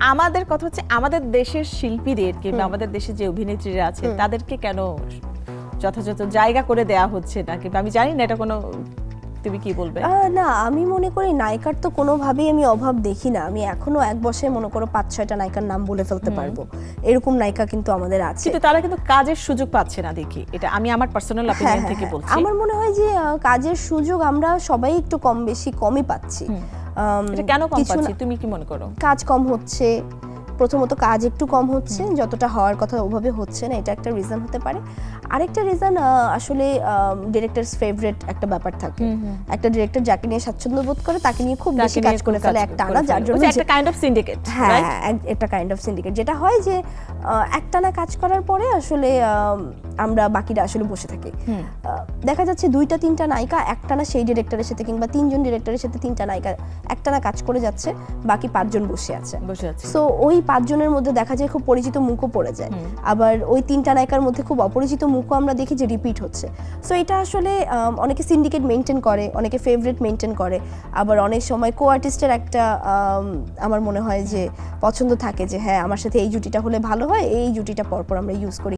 আমাদের কথা হচ্ছে আমাদের দেশের শিল্পীদের কিংবা আমাদের দেশে যে অভিনেত্রীরা আছে তাদেরকে কেন যথাযথ জায়গা করে দেয়া হচ্ছে না, কিংবা আমি জানি না এটা কোনো, তুমি কি বলবে? না, আমি মনে করি নায়িকার তো কোনোভাবেই আমি অভাব দেখি না। আমি এখনো এক বছরে মনে করো ৫-৬টা নায়িকার নাম বলে ফেলতে পারবো, এরকম নায়িকা কিন্তু আমাদের আছে। কিন্তু তারা কিন্তু কাজের সুযোগ পাচ্ছে না দেখি, এটা আমি আমার পার্সোনাল অপিনিয়ন থেকে বলছি। আমার মনে হয় যে কাজের সুযোগ আমরা সবাই একটু কম বেশি কমই পাচ্ছি। এটা কেন কম পাচ্ছি তুমি কি মনে করো? কাজ কম হচ্ছে, প্রথমত কাজ একটু কম হচ্ছে, যতটা হওয়ার কথা ওভাবে হচ্ছে না, এটা একটা রিজন হতে পারে। আরেকটা রিজন আসলে ডিরেক্টরস ফেভারিট একটা ব্যাপার থাকে। একটা ডিরেক্টর যাকে নিয়ে স্বাচ্ছন্দ্য বোধ করে তাকে নিয়ে খুব বেশি কাজ করে ফেলে একটানা, যার জন্য একটা কাইন্ড অফ সিন্ডিকেট। হ্যাঁ, একটা কাইন্ড অফ সিন্ডিকেট, যেটা হয় যে একটানা কাজ করার পরে আসলে আমরা বাকিরা আসলে বসে থাকি। দেখা যাচ্ছে 2-3টা নায়িকা একটানা সেই ডিরেক্টরের সাথে কিংবা 3জন ডিরেক্টরের সাথে 3টা নায়িকা একটানা কাজ করে যাচ্ছে, বাকি 5জন বসে আছে। সো ওই 5জনের মধ্যে দেখা যায় খুব পরিচিত মুখও পড়ে যায়, আবার ওই 3টা নায়িকার মধ্যে খুব অপরিচিত মুখও আমরা দেখি যে রিপিট হচ্ছে। সো এটা আসলে অনেকে সিন্ডিকেট মেনটেন করে, অনেকে ফেভারিট মেনটেন করে, আবার অনেক সময় কো আর্টিস্টের একটা আমার মনে হয় যে পছন্দ থাকে যে হ্যাঁ আমার সাথে এই জুটিটা হলে ভালো হয়, এই জুটিটা পরপর আমরা ইউজ করি।